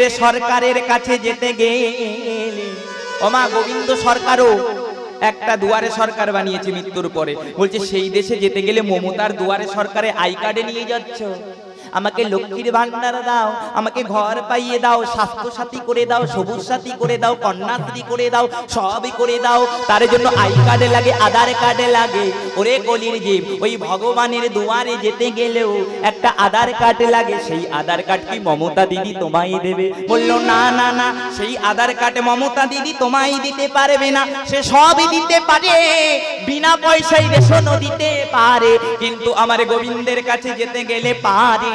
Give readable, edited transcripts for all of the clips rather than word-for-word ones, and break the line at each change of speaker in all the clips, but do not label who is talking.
গোবিন্দের সরকারের কাছে যেতে গেলে ওমা গোবিন্দ সরকারও একটা দুয়ারে সরকার বানিয়েছে মৃত্যুর পরে। বলছে সেই দেশে যেতে গেলে মমতার দুয়ারে সরকারে আই কার্ডে নিয়ে যাচ্ছ, আমাকে লক্ষ্মীর ভান্ডার দাও, আমাকে ঘর পাইয়ে দাও, স্বাস্থ্য সাথী করে দাও, সবুজ সাথী করে দাও, কন্যাশ্রী করে দাও, সবই করে দাও। তার জন্য আই কার্ডে লাগে, আধার কার্ডে লাগে। ওরে কলির জীব, ওই ভগবানের দুয়ারে যেতে গেলেও একটা আধার কার্ড লাগে। সেই আধার কার্ড কি মমতা দিদি তোমায় দেবে? বললো না না না, সেই আধার কার্ড মমতা দিদি তোমায় দিতে পারবে না। সে সবই দিতে পারে, বিনা পয়সায় রেশনও দিতে পারে, কিন্তু আমার গোবিন্দের কাছে যেতে গেলে পারে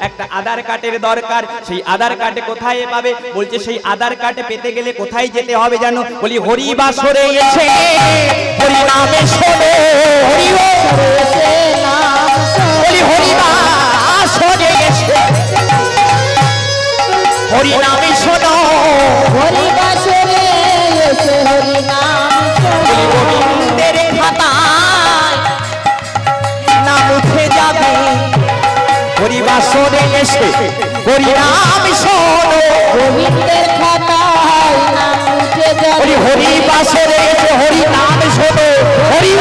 একটা আধার কার্ডের দরকার। সেই আধার কার্ড কোথায় পাবে? বলছে সেই আধার কার্ড পেতে গেলে কোথায় যেতে হবে জানো? বলি হরিবাসরে এসে হরি নামে শোনো, বলি হরিবাসরে এসে হরি নামে শোনো,
হরিবাসরে এসে হরি নাম
বলি গোবিন্দের খাতায় নাম উঠে যাবে। হরিবাসরে এসে হরি নাম শোনো,
গোবিন্দের খাতায় নাম উঠে যাবে।
হরিবাসরে এসে হরি নাম শোনো, হরি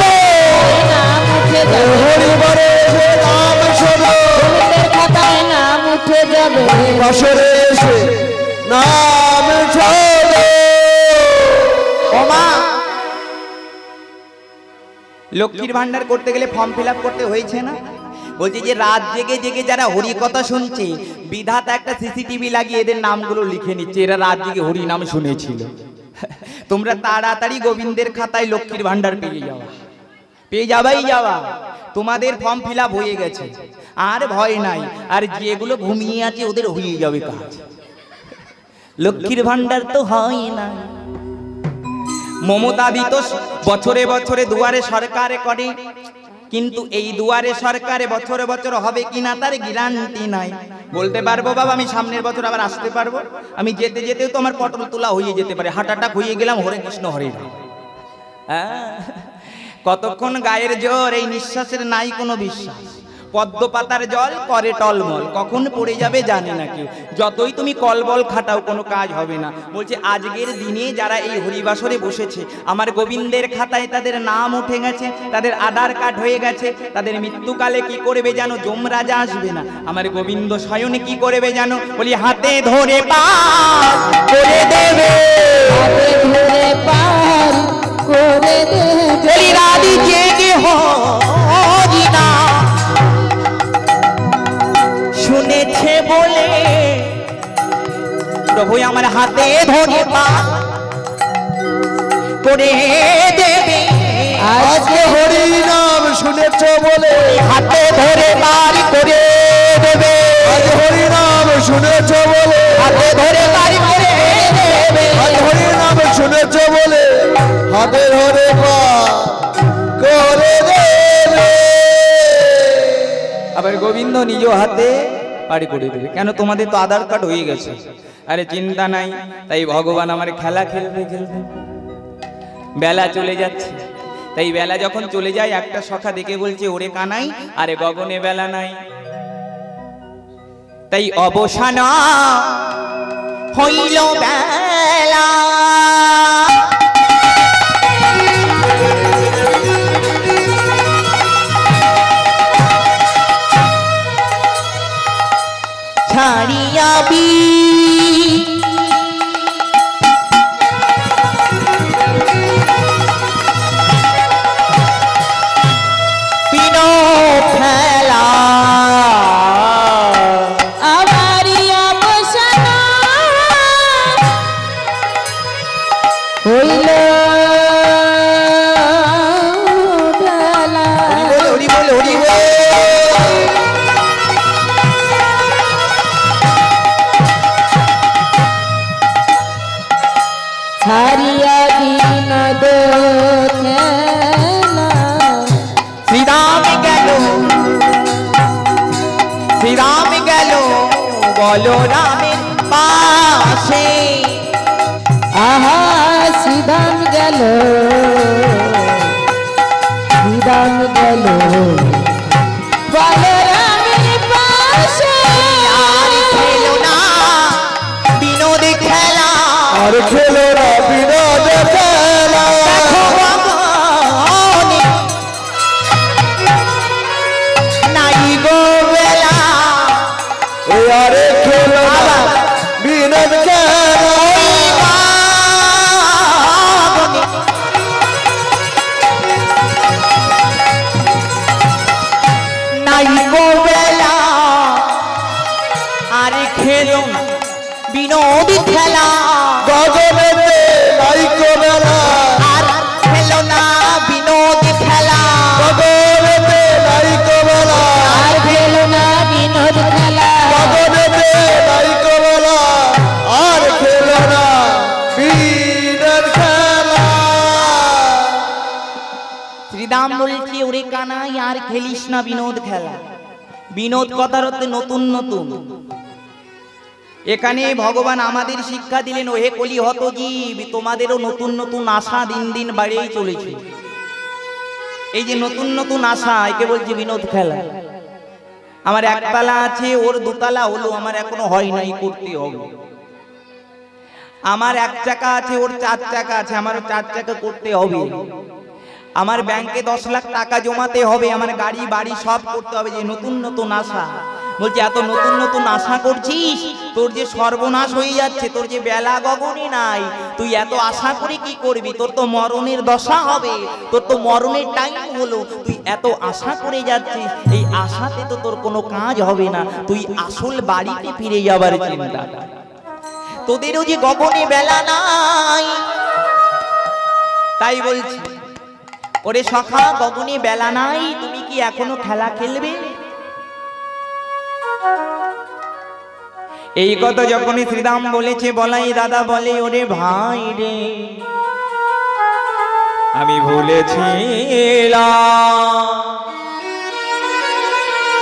নাম উঠে যাবে।
হরিবারে এসে নাম শোনো,
গোবিন্দের খাতায় নাম উঠে যাবে।
হরিবাসরে এসে নাম শোনো। ওমা লক্ষ্মীর ভান্ডার করতে গেলে ফর্ম ফিল আপ করতে হয়েছে না? বলছি যে রাত জেগে জেগে যারা হরি কথা শুনছে, বিধাতা একটা সিসিটিভি লাগিয়ে এদের নামগুলো লিখে নিচ্ছে, এরা রাত জেগে হরি নাম শুনেছিল। তোমরা তাড়াতাড়ি গোবিন্দের খাতায় লক্ষ্মীর ভান্ডার পেয়ে যাবাই যাওয়া। তোমাদের ফর্ম ফিল আপ হয়ে গেছে, আর ভয় নাই। আর যেগুলো ঘুমিয়ে আছে ওদের হয়ে যাবে কাজ। লক্ষ্মীর ভান্ডার তো হয় না। মমতা দিত বছরে বছরে দুয়ারে সরকারে করে, কিন্তু এই দুয়ারে সরকারে বছরে বছর হবে কিনা তার গ্যারান্টি নাই। বলতে পারবো বাবা আমি সামনের বছর আবার আসতে পারবো, আমি যেতে যেতেও তো আমার পটল তোলা হয়ে যেতে পারে, হার্ট অ্যাটাক হয়ে গেলাম, হরে কৃষ্ণ হরে রাম। হ্যাঁ, কতক্ষণ গায়ের জোর, এই নিঃশ্বাসের নাই কোনো বিশ্বাস। পদ্ম পাতার জল করে টলমল, কখন পড়ে যাবে জানে না কেউ। যতই তুমি কলবল খাটাও কোনো কাজ হবে না। বলছে আজকের দিনে যারা এই হরিবাসরে বসেছে, আমার গোবিন্দের খাতায় তাদের নাম উঠে গেছে, তাদের আধার কার্ড হয়ে গেছে, তাদের মৃত্যুকালে কি করবে জানো? যমরাজা আসবে না, আমার গোবিন্দ স্বয়নে কি করবে জানো? বলি হাতে ধরে পার করে দেবে,
হাতে ধরে পার করে দেবে।
বলি রাধি জেগে হরি নাম শুনেছে বলে প্রভু আমার হাতে ধরে পার করে দেবে।
আজকে
হরি নাম শুনেছ বলে হাতে ধরে পার করে দেবে। আজ হরি নাম শুনেছ বলে হাতে ধরে পার করে দেবে। আজ হরি নাম শুনেছ বলে হাতে ধরে পার করে দেবে। আবার গোবিন্দ নিজ হাতে পার করে দেবে। কেন? তোমাদের তো আধার কার্ড হয়ে গেছে। আরে চিন্তা নাই, তাই ভগবান আমার খেলা খেলতে খেলতে বেলা চলে যাচ্ছে। তাই বেলা যখন চলে যায়, একটা সখা দেখে বলছে ওরে কানাই, আরে গগনে বেলা নাই। তাই অবসান হইল বেলা, ছাড়িয়াবি পিনো ফেলা,
আমারি অবসান হইল বেলা।
হরি বল হরি বল।
ছাড়িয়া বিনোদ খেলা,
শ্রীরাম গেল, শ্রীরাম গেল বলরামের পাশে।
আহা শ্রীধাম গেল, শ্রীধাম গেল বলরামের পাশে।
আর খেল না
আর খেলো না বিনোদ খেলা
নাই গো বেলা
ওই আরে খেলো না বিনোদ খেলা
নাই গো বেলা আরে খেলো না বিনোদ খেলা
গগনেতে নাই কোবেলা
আর খেলো না বিনোদ খেলা
গগনেতে নাই কোবেলা
আর খেলো না বিনোদ খেলা
গগনেতে নাই কোবেলা আর খেলো না বিনোদ খেলা
শ্রীরাম বলছে ওরে কানাই আর খেলিস না বিনোদ খেলা বিনোদ কথার অর্থে নতুন নতুন এখানে ভগবান আমাদের শিক্ষা দিলেন ও হে কলি হত জীব তোমাদেরও নতুন নতুন আশা দিন দিন বাড়িয়েই চলেছে এই যে নতুন নতুন আশা একে বলছে বিনোদ খেলা আমার একতলা আছে ওর দুতলা হলো আমার এখনো হয় নাই করতে হবে আমার এক চাকা আছে ওর চার চাকা আছে আমার চার চাকা করতে হবে আমার ব্যাংকে 10 লাখ টাকা জমাতে হবে আমার গাড়ি বাড়ি সব করতে হবে যে নতুন নতুন আশা বলছে এত নতুন নতুন আশা করছিস তোর যে সর্বনাশ হয়ে যাচ্ছে তোর যে বেলা গগনে নাই তুই এত আশা করে কি করবি তোর তো মরণের দশা হবে তোর তো মরণের টাইম হলো তুই এত আশা করে যাচ্ছিস এই আশাতে তো তোর কোনো কাজ হবে না তুই আসল বাড়িতে ফিরে যাবার চিন্তা তোদেরও যে গগনে বেলা নাই তাই বলছি ওরে সখা গগনে বেলা নাই তুমি কি এখনো খেলা খেলবে এই কথা যখনই শ্রীরাম বলেছে বলাই দাদা বলে ওরে ভাই রে আমি ভুলেছিলাম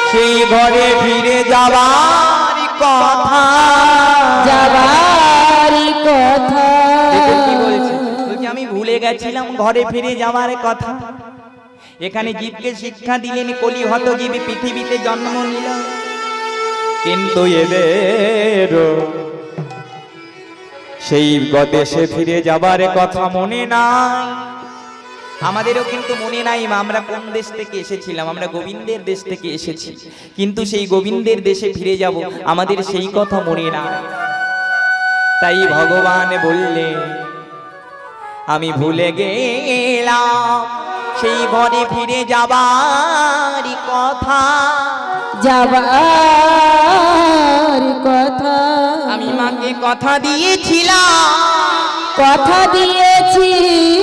সেই ঘরে ফিরে যাবার কথা
যাবারই কথা
দেখুন কি বলছে বলছে আমি ভুলে গেছিলাম ঘরে ফিরে যাওয়ার কথা এখানে জীবকে শিক্ষা দিলেন কলি হত জীবী পৃথিবীতে জন্ম নিল কিন্তু এদের সেই দেশে ফিরে যাবার কথা মনে নাই আমাদেরও কিন্তু মনে নাই আমরা কোন দেশ থেকে এসেছিলাম আমরা গোবিন্দের দেশ থেকে এসেছি কিন্তু সেই গোবিন্দের দেশে ফিরে যাব আমাদের সেই কথা মনে নাই তাই ভগবান বললেন আমি ভুলে গেলাম সেই ঘরে ফিরে যাবার কথা
যাবার কথা
আমি মাকে কথা দিয়েছিলাম
কথা দিয়েছিলাম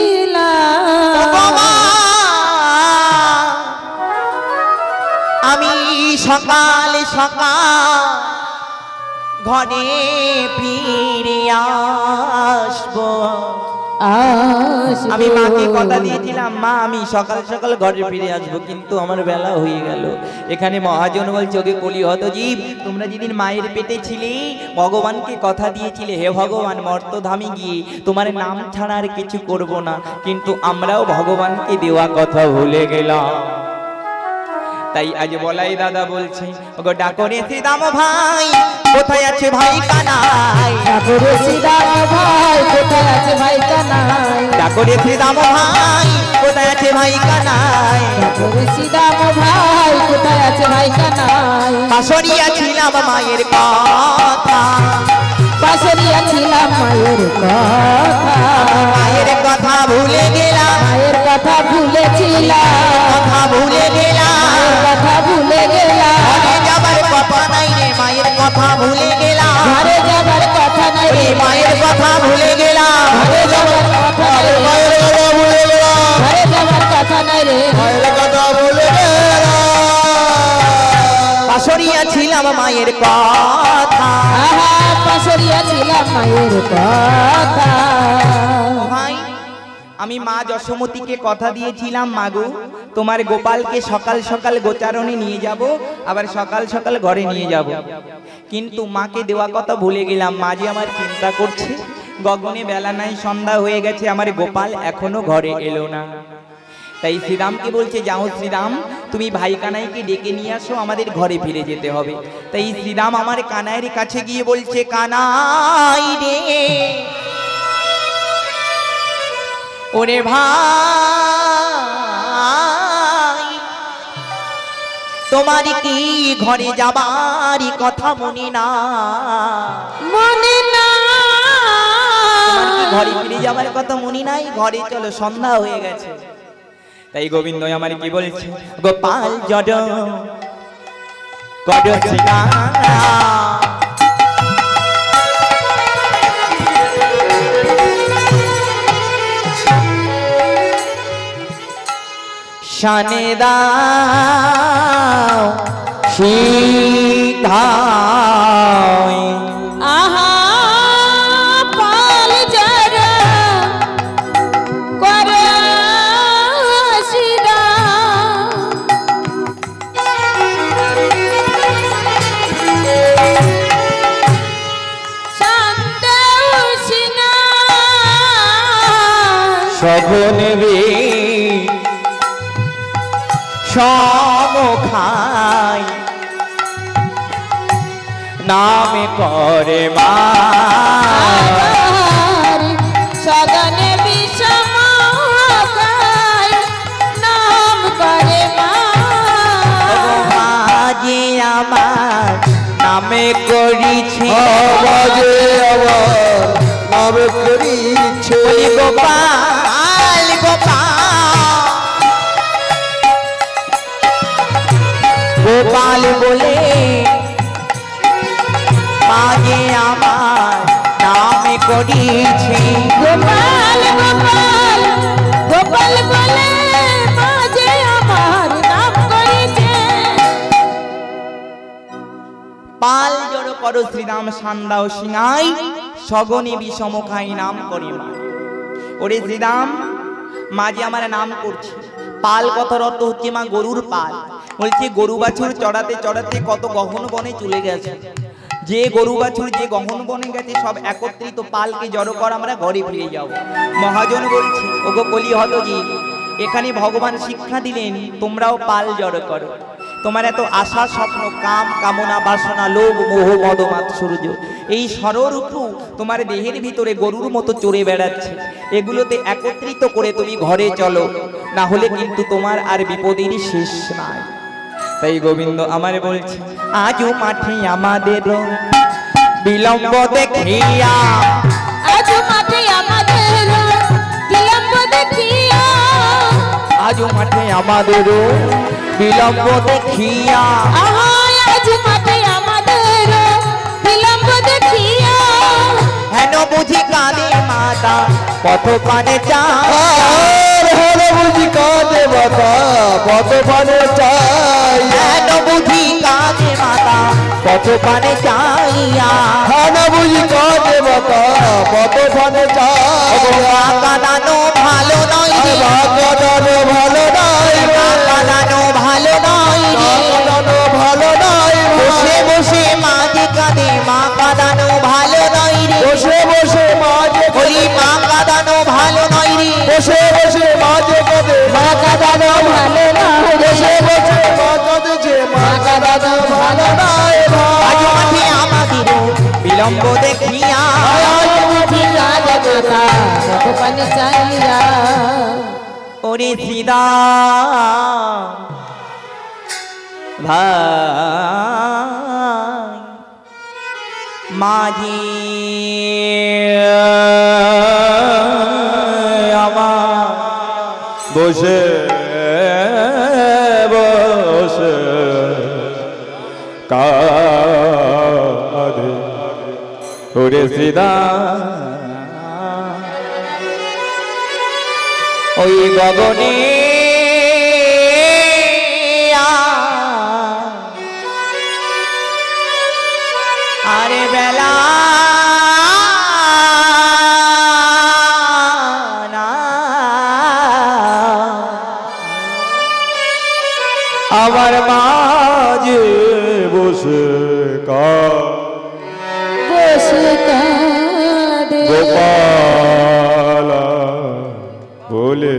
আমি সকাল সকাল ঘরে ফিরে আসবো আমি মাকে কথা দিয়েছিলাম মা আমি সকাল সকাল ঘরে ফিরে আসবো কিন্তু আমার বেলা হয়ে গেল এখানে মহাজন বলছে ওকে কলি হত জীব তোমরা যেদিন মায়ের পেটে ছিলে ভগবানকে কথা দিয়েছিলে হে ভগবান মর্তধামে গিয়ে তোমার নাম ছাড়া আর কিছু করব না কিন্তু আমরাও ভগবানকে দেওয়া কথা ভুলে গেলাম তাই আজ বলাই দাদা বলছে ওগো ডাকরে শ্রীরাম ভাই কোথায় আছে ভাই কানাই
ডাকরে শ্রীরাম ভাই কোথায় আছে ভাই কানাই
ডাকরে শ্রীরাম ভাই কোথায় আছে ভাই কানাই
ডাকরে শ্রীরাম ভাই কোথায় আছে ভাই কানাই
পাশরিয়া ছিলাম মায়ের কথা
পাশরিয়া ছিলাম মায়ের কথা
মায়ের কথা ভুলে গেলাম
মায়ের কথা ভুলেছিলাম
কথা ভুলে গেলাম
কথা ভুলে গেলাম
ঘরে যাবার কথা নাই রে মায়ের কথা ভুলে গেলাম
ঘরে যাবার কথা নাই রে
মায়ের কথা ভুলে গেলাম
ঘরে যাবার কথা নাই রে
মায়ের কথা ভুলে গেলাম
ঘরে যাবার কথা নাই রে
মায়ের কথা ভুলে গেলাম
পাশরিয়া ছিলাম মায়ের কথা
আহা পাশরিয়া ছিলাম মায়ের কথা
ভাই আমি মা যশোমতীকে কথা দিয়েছিলাম মাগো তোমার গোপালকে সকাল সকাল গোচারণে নিয়ে যাব আবার সকাল সকাল ঘরে নিয়ে যাব কিন্তু মাকে দেওয়া কথা ভুলে গেলাম মা যে আমার চিন্তা করছে গগনে বেলা নাই সন্ধ্যা হয়ে গেছে আমার গোপাল এখনো ঘরে এলো না তাই শ্রীরামকে বলছে যাও শ্রীরাম তুমি ভাই কানাইকে ডেকে নিয়ে আসো আমাদের ঘরে ফিরে যেতে হবে তাই শ্রীরাম আমার কানাইয়ের কাছে গিয়ে বলছে কানাই রে ওরে ভাই তোমার কি ঘরে যাবারই কথা মনে না?
মনে না
তোমার কি ঘরে ফিরে যাবার কথা মনে নাই? ঘরে চলো, সন্ধ্যা হয়ে গেছে। তাই গোবিন্দ আমার কি বলছে, গোপাল জড কড শানে দাও সিধাই
আহা পাল যারা করে সিদা শান্ত সিনা
সবনবে সমখাই নামে করে মা
সদনে বিষমাকায় নাম করে মা
যে আমার নামে করিছে
আওয়াজে আবার নামে করিছে
গোপাল গোপাল গোপাল বলে মাঝে আমার নামে করিছে
গোপাল গোপাল গোপাল বলে মাঝে আমার নাম করেছে
পাল জড় করো শ্রীরাম সান্দাও সিংহাই সগনে বিষমখাই নাম করি মা। ওরে শ্রীরাম মাঝে আমার নাম করছে। পাল কথার অর্থ হচ্ছে মা গরুর পাল। বলছে গরু বাছুর চড়াতে চড়াতে কত গহন বনে চলে গেছে। যে গরু বাছুর যে গহন বনে গেছে সব একত্রিত পালকে জড়ো কর, আমরা ঘরে ফিরে যাব। মহাজন বলছে ওগো কলি হতজীব, এখানে ভগবান শিক্ষা দিলেন তোমরাও পাল জড়ো করো। তোমার এত আশা স্বপ্ন কাম কামনা বাসনা লোভ মোহ মদ মাৎসর্য এই ষড়রূপু তোমার দেহের ভিতরে গরুর মতো চড়ে বেড়াচ্ছে, এগুলোতে একত্রিত করে তুমি ঘরে চলো, না হলে কিন্তু তোমার আর বিপদের শেষ নাই। তাই গোবিন্দ আমার বলছে আজও মাঠে আমাদের বিলম্ব দেখিয়া,
আজ মাঠে আমাদের বিলম্ব দেখিয়া,
আজও মাঠে আমাদের বিলম্ব দেখিয়া,
আহা আজ মাঠে আমাদের বিলম্ব দেখিয়া,
হেন বুঝি কাঁদে মাতা পথ পানে চায়,
আর হেন বুঝি কাঁদে মাতা পথ পানে চাই,
হেন বুঝি কাঁদে মাতা পথ পানে চাইয়া,
হেন বুঝি কাঁদে মাতা পথ পানে চাই,
মা কাঁদানো ভালো নয় রে,
মা কাঁদানো ভালো নাই,
মা কাঁদানো ভালো নয়
মা
রে,
কাঁদানো ভালো নাই,
বসে বসে মাঝে কাঁদে মা কাঁদানো ভালো নয় রে,
বসে বসে মাঝে
বলি মা কাঁদানো ভালো নয় রে,
বসে বসে মাঝে কাঁদে
মা কাঁদানো ভালো নয় রে,
বসে বসে মা কাঁদেছে মা কাঁদানো ভালো নাই
আজ
ভাই।
মাঠে আমাদের বিলম্ব দেখিয়া,
আজ বুঝি কাঁদে মাতা পথ পানে চাইয়া,
ওরে সীতা ভাই মাঝি আমার
বসে বসে কাঁদে ওরে সীতা
ওই গগনে আরে বেলা না
আমার মাঝে বসে
বসে কাঁদে
গোপাল বলে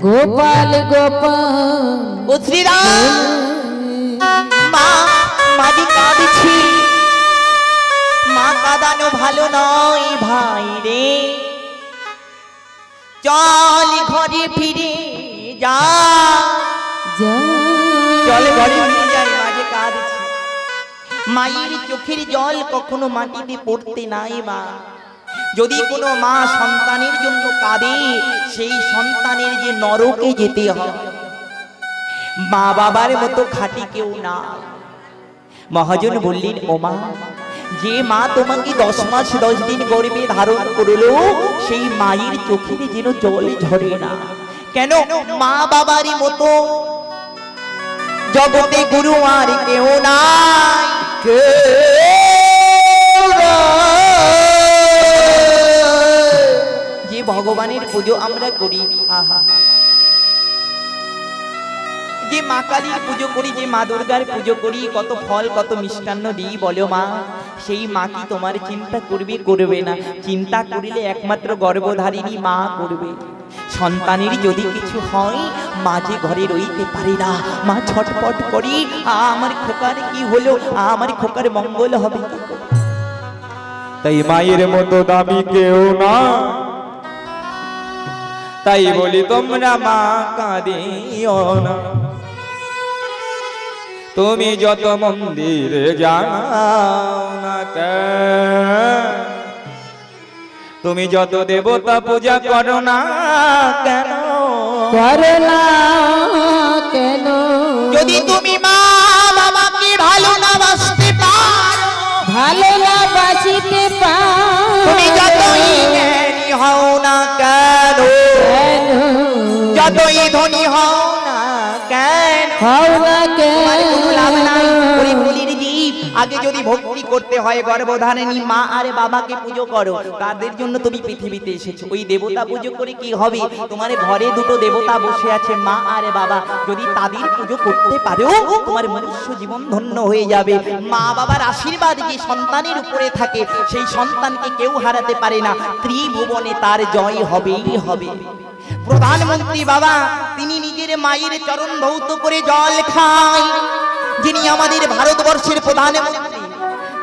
গোপাল গোপাল
ও শ্রীরাম মা মাঝি কাঁদছি, মা কাঁদানো ভালো নয় ভাই রে, চল ঘরে ফিরে যা।
যা
চলে ঘরে ফিরে যায়, মাঝে কাঁদছে। মায়ের চোখের জল কখনো মাটিতে পড়তে নাই মা। যদি কোনো মা সন্তানের জন্য কাঁদে, সেই সন্তানের যে নরকে যেতে হয়, মা বাবার মতো খাঁটি কেউ না। মহাজন বললেন, ও মা, যে মা তোমাকে 10 মাস 10 দিন গর্ভে ধারণ করলো, সেই মায়ের চোখের যেন জল ঝরে না। কেন? মা বাবারই মতো জগতে গুরু আর কেউ নাই। যে ভগবানের পুজো আমরা করি, আহা, যে মা কালীর পুজো করি, যে মা দুর্গার পুজো করি, কত ফল কত মিষ্টান্ন দিই বলো মা, সেই মা কি তোমার চিন্তা করবে? করবে না। চিন্তা করিলে একমাত্র গর্ভধারিণী মা করবে। সন্তানের যদি কিছু হয়, মা যে ঘরে রইতে পারে না, মা ছটপট করি, আমার খোকার কি হলো, আমার খোকার মঙ্গল হবে কি করে?
তাই মায়ের মতো দামি কেউ না, তাই বলি তোমরা মা কাঁদিও না। তুমি যত মন্দিরে যাও না কেন, তুমি যত দেবতা পূজা করো না কেন,
করো না কেন,
যদি তুমি মা বাবাকে ভালো না বাসতে পারো,
ভালো না বাসিতে
তুমি যতই জ্ঞানী হও না কেন,
কেন,
যতই ধনী হও না কেন,
হও না কেন,
কোনো লাভ নাই। ওই বলির জীব, আগে যদি ভক্তি করতে হয় গর্ভধারিণী মা আর বাবাকে পুজো করো। তাদের জন্য তুমি পৃথিবীতে এসেছো। ওই দেবতা পুজো করে কি হবে? তোমার ঘরে দুটো দেবতা বসে আছে, মা আর বাবা। যদি তাদের পুজো করতে পারো, তোমার মনুষ্য জীবন ধন্য হয়ে যাবে। মা বাবার আশীর্বাদ যে সন্তানের উপরে থাকে, সেই সন্তানকে কেউ হারাতে পারে না। ত্রিভুবনে তার জয় হবেই হবে। প্রধানমন্ত্রী বাবা, তিনি নিজের মায়ের চরণ ধৌত করে জল খায়। যিনি আমাদের ভারতবর্ষের প্রধানমন্ত্রী,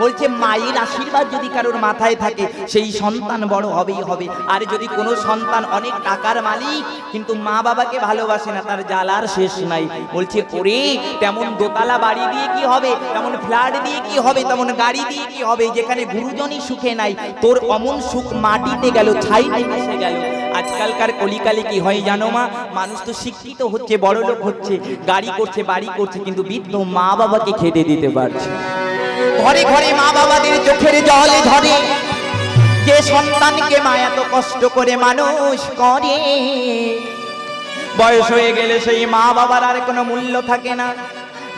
বলছে মায়ের আশীর্বাদ যদি কারোর মাথায় থাকে, সেই সন্তান বড় হবেই হবে। আর যদি কোনো সন্তান অনেক টাকার মালিক কিন্তু মা বাবাকে ভালোবাসে না, তার জ্বালার শেষ নাই। বলছে ওরে, তেমন দোতলা বাড়ি দিয়ে কি হবে, তেমন ফ্ল্যাট দিয়ে কি হবে, তেমন গাড়ি দিয়ে কি হবে, যেখানে গুরুজনই সুখে নাই, তোর অমন সুখ মাটিতে গেল, ছাইতে মিশে গেল। আজকালকার কলিকালে কি হয় জানো মা? মানুষ তো শিক্ষিত হচ্ছে, বড় লোক হচ্ছে, গাড়ি করছে, বাড়ি করছে, কিন্তু বৃদ্ধ মা বাবাকে খেতে দিতে পারছে। ঘরে ঘরে মা বাবাদের চোখের জলে ঝরে। যে সন্তানকে মা এত কষ্ট করে মানুষ করে, বয়স হয়ে গেলে সেই মা বাবার আর কোনো মূল্য থাকে না।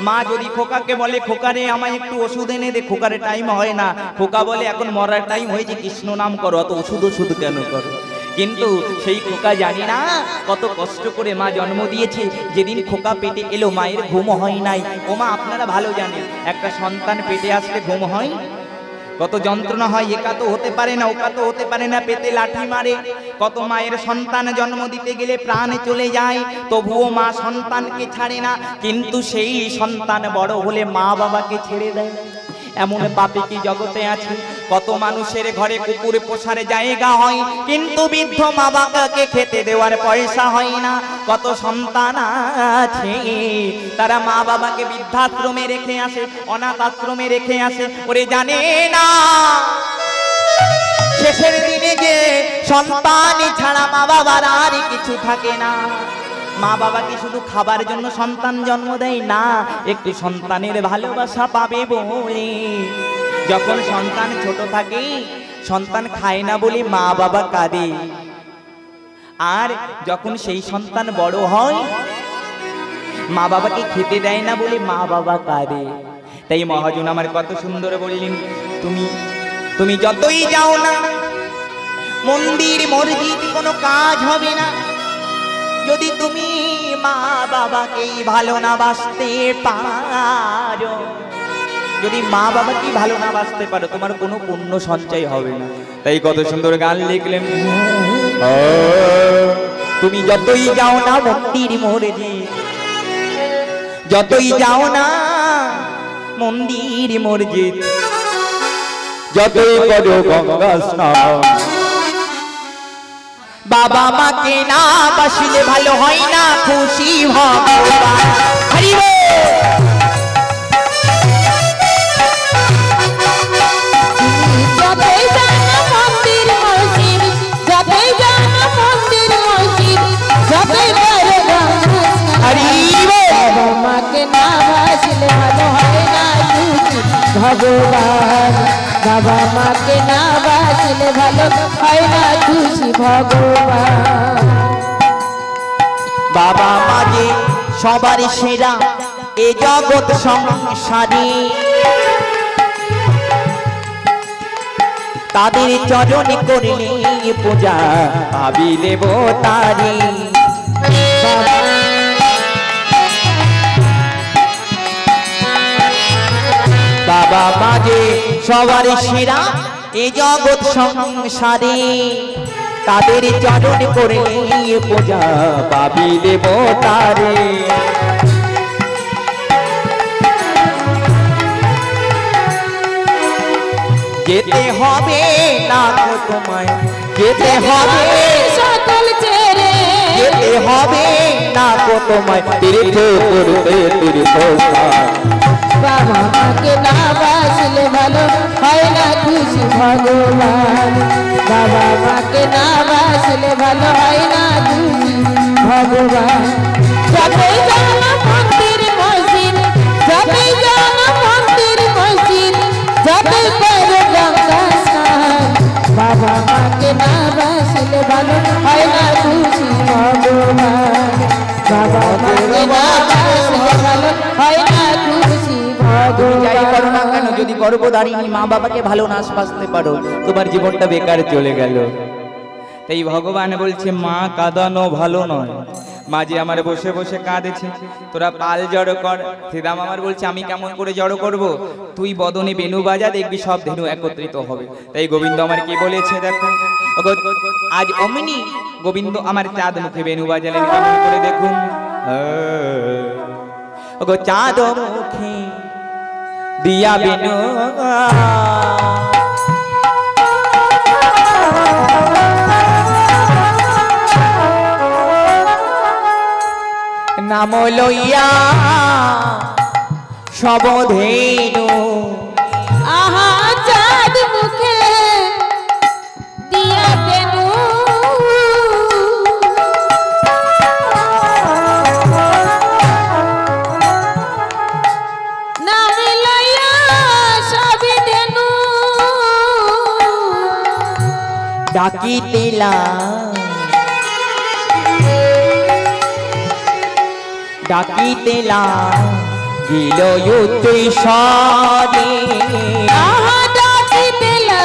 মা যদি খোকাকে বলে, খোকারে আমায় একটু ওষুধ এনে দে, খোকারে টাইম হয় না। খোকা বলে, এখন মরার টাইম হয়েছে, কৃষ্ণ নাম করো, অত ওষুধ কেন করো? কিন্তু সেই খোকা জানি না কত কষ্ট করে মা জন্ম দিয়েছে। যেদিন খোকা পেটে এলো, মায়ের ঘুম হয় নাই। ও মা, আপনারা ভালো জানেন, একটা সন্তান পেটে আসলে ঘুম হয়, কত যন্ত্রণা হয়। একা তো হতে পারে না, ওকা তো হতে পারে না, পেটে লাঠি মারে। কত মায়ের সন্তান জন্ম দিতে গেলে প্রাণে চলে যায়, তবুও মা সন্তানকে ছাড়ে না। কিন্তু সেই সন্তান বড় হলে মা বাবাকে ছেড়ে দেয়। এমন পাপী কি জগতে আছে? কত মানুষের ঘরে কুকুর পোষার জায়গা হয়, কিন্তু বৃদ্ধ মা বাবাকে খেতে দেওয়ার পয়সা হয় না। কত সন্তান আছে, তারা মা বাবাকে বৃদ্ধাশ্রমে রেখে আসে, অনাথ আশ্রমে রেখে আসে। ওরে জানে না শেষের দিনে যে সন্তান ছাড়া মা বাবার আর কিছু থাকে না। মা বাবা কি শুধু খাবার জন্য সন্তান জন্ম দেয় না, একটু সন্তানের ভালোবাসা পাবে বলে। যখন সন্তান ছোট থাকে, সন্তান খায় না বলে মা বাবা কাঁদে, আর যখন সেই সন্তান বড় হয়, মা বাবাকে খেতে দেয় না বলে মা বাবা কাঁদে। তাই মহাজন আমার কত সুন্দর বললেন, তুমি যতই যাও না মন্দির মসজিদ, কোনো কাজ হবে না যদি তুমি মা বাবাকেই ভালো না বাসতে পারো। যদি মা বাবাকেই ভালো না বাসতে পারো, তোমার কোনো পুণ্য সঞ্চয় হবে না। তাই কত সুন্দর গান লিখলেন, তুমি যতই যাও না মন্দির মসজিদ, যতই যাও না মন্দির মসজিদ,
যতই করো গঙ্গা স্নান,
বাবা মাকে না বাসলে ভালো হয় না খুশি ভগবান। হরি বল।
যতই জানো মন্দির মসজিদ, যতই জানো মন্দির মসজিদ, যতই বড় গান
হরি বল।
বাবা মাকে না বাসলে ভালো হয় না খুশি ভগবান। বাবা মাকে না বাসলে ভালো হয় না খুশি ভগবান।
বাবা মা যে সবার সেরা এ জগৎ সংসারে, তাদের চরণে করলে পূজা পাবি দেবতারি। বাবা মা যে সবার সেরা এ জগৎ সংসারে, তাদের চরণে করলে পূজা পাবি দেবতারি। যেতে হবে না তোমায়, যেতে হবে
সকল ছেড়ে,
যেতে হবে না তোমায় তীর্থ করতে তীর্থস্থান।
বাবা মাকে না বাসলে ভালো হয় না খুশি ভগবান। বাবা মাকে না বাসলে ভালো হয় না খুশি ভগবান। যতই জানো মন্দির মসজিদ, যতই জানো মন্দির মসজিদ, যতই করো গঙ্গা স্নান, বাবা মাকে না বাসলে ভালো হয় না খুশি ভগবান। বাবা মাকে না বাসলে ভালো হয় না খুশি
তুমি যাই করো না কেন,
ভগবান।
যদি গর্ভধারিণী মা বাবাকে ভালো না বাসতে পারো, তোমার জীবনটা বেকার চলে গেল। তাই ভগবান বলছে মা কাঁদানো ভালো নয়। মা যে আমার বসে বসে কাঁদেছে, তোরা পাল জড়ো কর। শ্রীরাম আমার বলছে আমি কেমন করে জড়ো করব? তুই বদনে বেনু বাজা, দেখবি সব ধেনু একত্রিত হবে। তাই গোবিন্দ আমার কি বলেছে দেখো, আজ অমনি গোবিন্দ আমার চাঁদ মুখে বেনু বাজালেন, কেমন করে দেখুন। ওগো চাঁদ মুখে দিয়া বেনু, নাম লইয়া সবধেনু।
আহা চাঁদ মুখে দিয়া বেনু, নাম লইয়া সবই দেনু,
ডাকিতেলা ডাকিতেলা গিল উচ্চৈস্বরে।
আহা ডাকিতেলা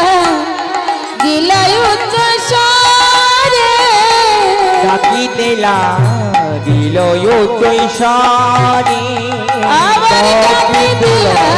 গিলাই উচ্চ স্বরে,
ডাকিতেলা গিল উচ্চৈস্বরে।
আবার ডাকিতেলা